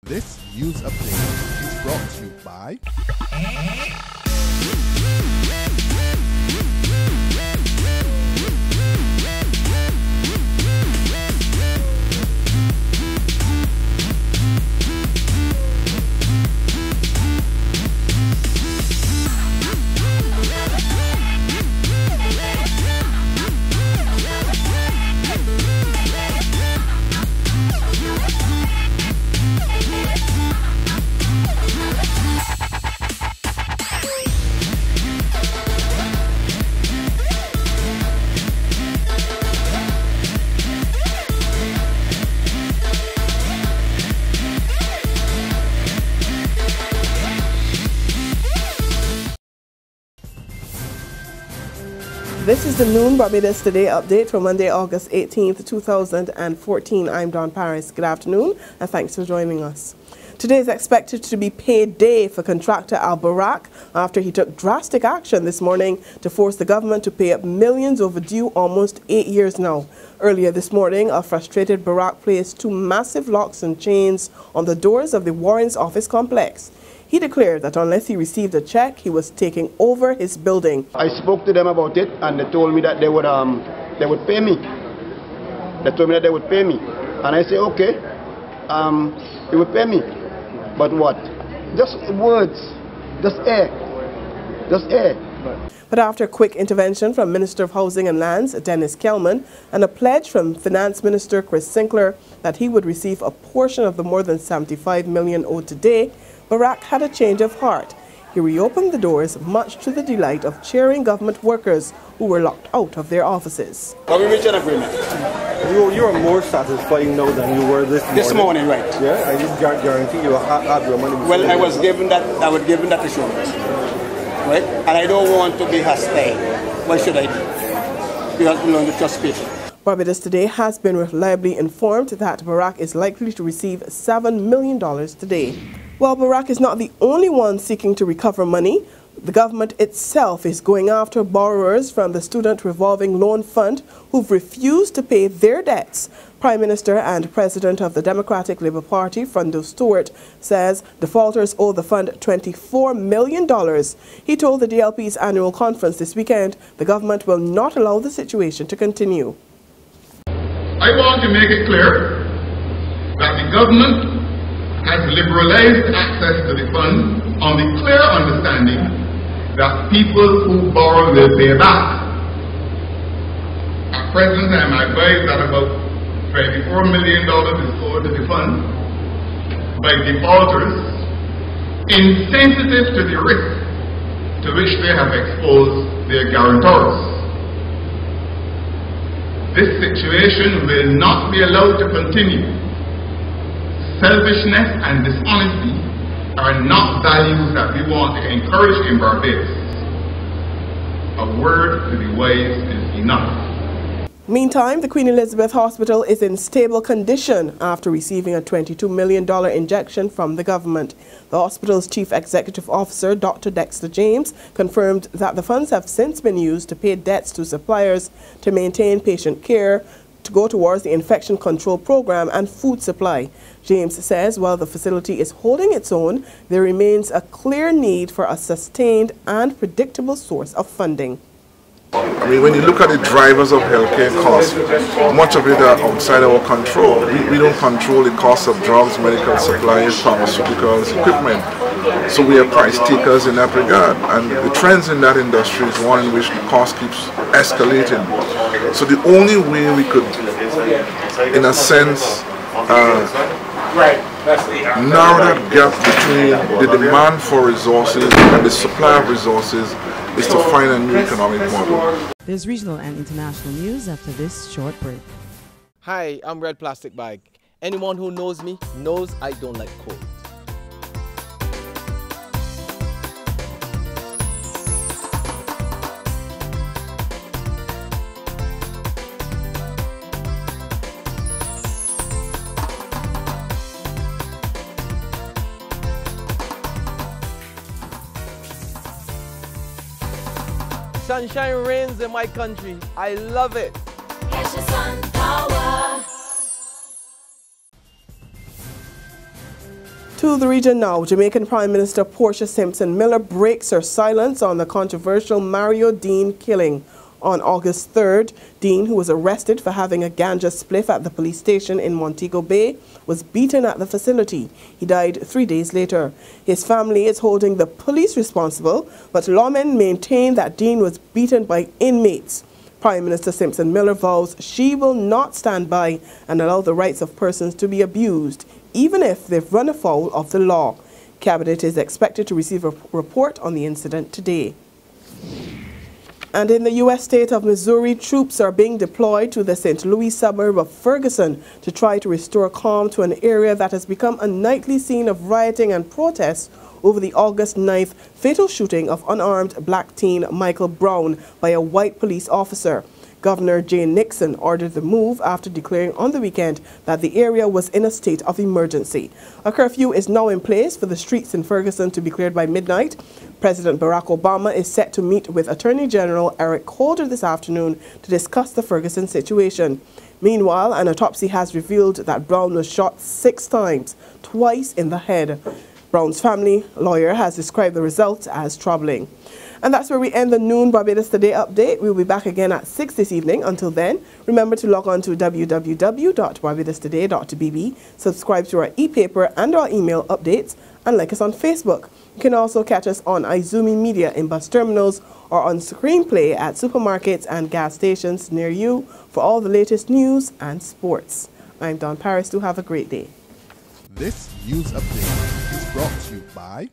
This news update is brought to you by This is the Noon Barbados Today update for Monday, August 18th, 2014. I'm Dawn Paris. Good afternoon and thanks for joining us. Today is expected to be pay day for contractor Barrack after he took drastic action this morning to force the government to pay up millions overdue almost 8 years now. Earlier this morning, a frustrated Barrack placed 2 massive locks and chains on the doors of the Warren's office complex. He declared that unless he received a check, he was taking over his building. I spoke to them about it and they told me that they would pay me. They told me that they would pay me. And I said, okay, they would pay me. But what? Just words, just air, just air. But after a quick intervention from Minister of Housing and Lands, Dennis Kelman, and a pledge from Finance Minister Chris Sinclair that he would receive a portion of the more than $75 million owed today, Barrack had a change of heart. He reopened the doors, much to the delight of cheering government workers who were locked out of their offices. Have we reached an agreement? You are more satisfied now than you were this morning. This morning, right? Yeah, I just guarantee you have your money. Well, I was given that assurance, right? And I don't want to be hostile. What should I do? Because we learn to trust people. Barbados Today has been reliably informed that Barrack is likely to receive $7 million today. While Barrack is not the only one seeking to recover money, the government itself is going after borrowers from the Student Revolving Loan Fund who've refused to pay their debts. Prime Minister and President of the Democratic Labour Party, P.M Stuart, says defaulters owe the fund $24 million. He told the DLP's annual conference this weekend the government will not allow the situation to continue. I want to make it clear that the government has liberalized access to the fund on the clear understanding that people who borrow will pay back. At present time, I advise that about $24 million is owed to the fund by defaulters insensitive to the risk to which they have exposed their guarantors. This situation will not be allowed to continue. Selfishness and dishonesty are not values that we want to encourage in Barbados. A word to the wise is enough. Meantime, the Queen Elizabeth Hospital is in stable condition after receiving a $22 million injection from the government. The hospital's Chief Executive Officer, Dr. Dexter James, confirmed that the funds have since been used to pay debts to suppliers to maintain patient care, to go towards the infection control program and food supply. James says while the facility is holding its own, there remains a clear need for a sustained and predictable source of funding. I mean, when you look at the drivers of healthcare costs, much of it are outside our control. We don't control the cost of drugs, medical supplies, pharmaceuticals, equipment. So we are price takers in that regard. And the trends in that industry is one in which the cost keeps escalating. So the only way we could, in a sense, narrow that gap between the demand for resources and the supply of resources is to find a new economic model. There's regional and international news after this short break. Hi, I'm Red Plastic Bag. Anyone who knows me knows I don't like cold. Sunshine reigns in my country. I love it. Catch the sun power. To the region now, Jamaican Prime Minister Portia Simpson Miller breaks her silence on the controversial Mario Dean killing. On August 3rd, Dean, who was arrested for having a ganja spliff at the police station in Montego Bay, was beaten at the facility. He died 3 days later. His family is holding the police responsible, but lawmen maintain that Dean was beaten by inmates. Prime Minister Simpson Miller vows she will not stand by and allow the rights of persons to be abused, even if they've run afoul of the law. Cabinet is expected to receive a report on the incident today. And in the U.S. state of Missouri, troops are being deployed to the St. Louis suburb of Ferguson to try to restore calm to an area that has become a nightly scene of rioting and protests over the August 9th fatal shooting of unarmed black teen Michael Brown by a white police officer. Governor Jane Nixon ordered the move after declaring on the weekend that the area was in a state of emergency. A curfew is now in place for the streets in Ferguson to be cleared by midnight. President Barack Obama is set to meet with Attorney General Eric Holder this afternoon to discuss the Ferguson situation. Meanwhile, an autopsy has revealed that Brown was shot 6 times, twice in the head. Brown's family lawyer has described the results as troubling. And that's where we end the noon Barbados Today update. We'll be back again at 6 this evening. Until then, remember to log on to www.barbadostoday.bb, subscribe to our e-paper and our email updates, and like us on Facebook. You can also catch us on Izumi Media in bus terminals or on Screenplay at supermarkets and gas stations near you for all the latest news and sports. I'm Dawn Paris. Do have a great day. This news update is brought to you by